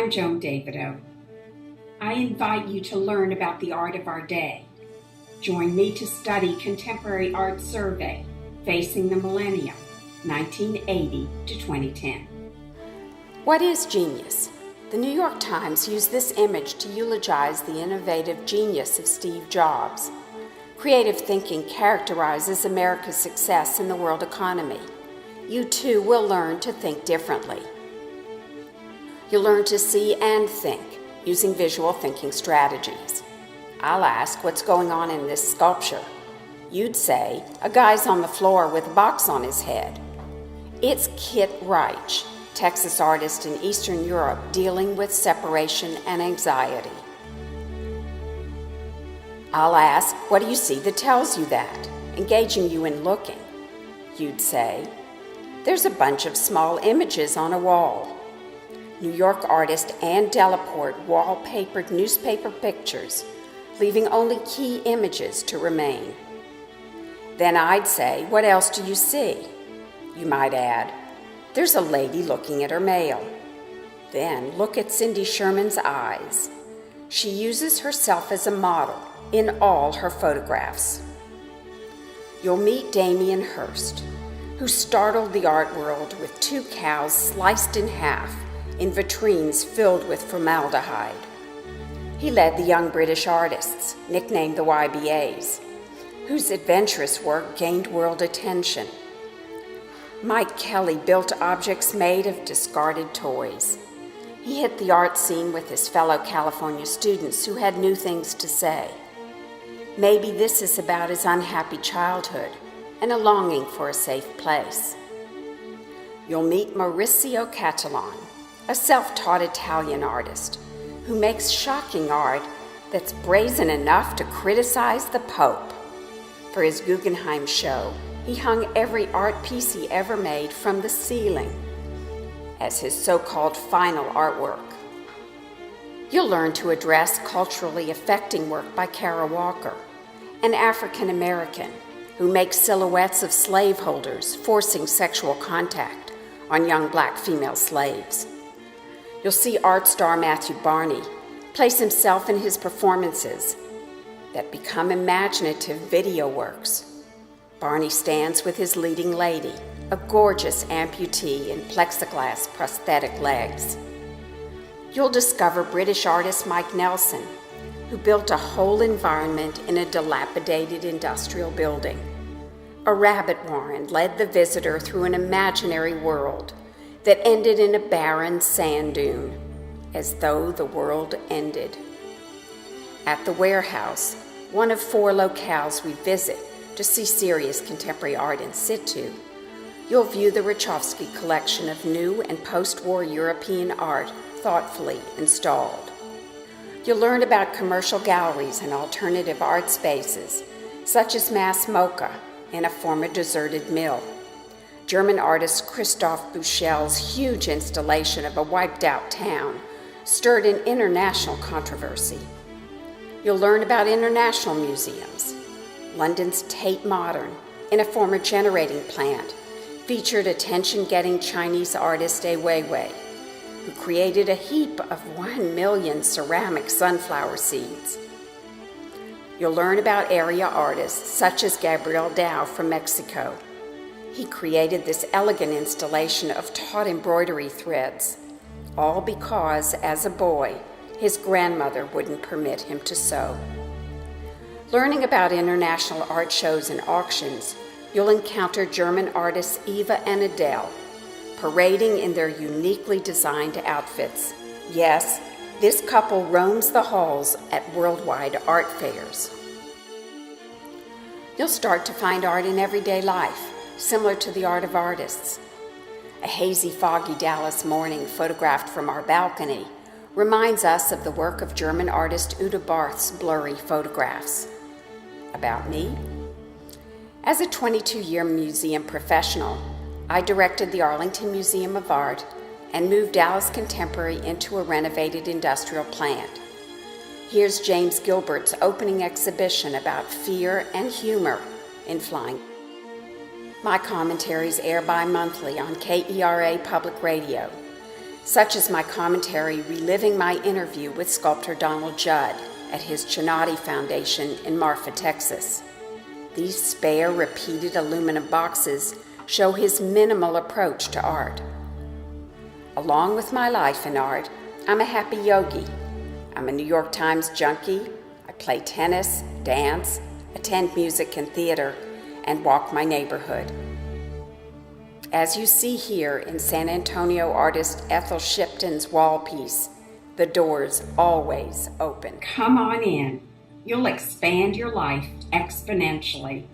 I'm Joan Davidow. I invite you to learn about the art of our day. Join me to study contemporary art survey, Facing the Millennium, 1980 to 2010. What is genius? The New York Times used this image to eulogize the innovative genius of Steve Jobs. Creative thinking characterizes America's success in the world economy. You too will learn to think differently. You'll learn to see and think using visual thinking strategies. I'll ask, what's going on in this sculpture? You'd say, a guy's on the floor with a box on his head. It's Kit Reich, Texas artist in Eastern Europe, dealing with separation and anxiety. I'll ask, what do you see that tells you that? Engaging you in looking. You'd say, there's a bunch of small images on a wall. New York artist Anne Delaporte wallpapered newspaper pictures, leaving only key images to remain. Then I'd say, what else do you see? You might add, there's a lady looking at her mail. Then look at Cindy Sherman's eyes. She uses herself as a model in all her photographs. You'll meet Damien Hirst, who startled the art world with 2 cows sliced in half in vitrines filled with formaldehyde. He led the young British artists, nicknamed the YBAs, whose adventurous work gained world attention. Mike Kelly built objects made of discarded toys. He hit the art scene with his fellow California students who had new things to say. Maybe this is about his unhappy childhood and a longing for a safe place. You'll meet Maurizio Cattelan, a self-taught Italian artist who makes shocking art that's brazen enough to criticize the Pope. For his Guggenheim show, he hung every art piece he ever made from the ceiling as his so-called final artwork. You'll learn to address culturally affecting work by Kara Walker, an African-American who makes silhouettes of slaveholders forcing sexual contact on young black female slaves. You'll see art star Matthew Barney place himself in his performances that become imaginative video works. Barney stands with his leading lady, a gorgeous amputee in plexiglass prosthetic legs. You'll discover British artist Mike Nelson, who built a whole environment in a dilapidated industrial building. A rabbit warren led the visitor through an imaginary world that ended in a barren sand dune, as though the world ended. At the warehouse, one of 4 locales we visit to see serious contemporary art in situ, you'll view the Rachofsky collection of new and post-war European art thoughtfully installed. You'll learn about commercial galleries and alternative art spaces, such as Mass Mocha in a former deserted mill. German artist Christoph Buchel's huge installation of a wiped-out town stirred an international controversy. You'll learn about international museums. London's Tate Modern, in a former generating plant, featured attention-getting Chinese artist Ai Weiwei, who created a heap of 1 million ceramic sunflower seeds. You'll learn about area artists such as Gabriel Dow from Mexico. He created this elegant installation of taut embroidery threads, all because, as a boy, his grandmother wouldn't permit him to sew. Learning about international art shows and auctions, you'll encounter German artists Eva and Adele, parading in their uniquely designed outfits. Yes, this couple roams the halls at worldwide art fairs. You'll start to find art in everyday life, similar to the art of artists. A hazy, foggy Dallas morning photographed from our balcony reminds us of the work of German artist Uta Barth's blurry photographs. About me? As a 22-year museum professional, I directed the Arlington Museum of Art and moved Dallas Contemporary into a renovated industrial plant. Here's James Gilbert's opening exhibition about fear and humor in flying. My commentaries air bi-monthly on KERA Public Radio. such as my commentary reliving my interview with sculptor Donald Judd at his Chinati Foundation in Marfa, Texas. These spare, repeated aluminum boxes show his minimal approach to art. Along with my life in art, I'm a happy yogi. I'm a New York Times junkie. I play tennis, dance, attend music and theater, and walk my neighborhood. As you see here in San Antonio artist Ethel Shipton's wall piece, the door's always open. Come on in. You'll expand your life exponentially.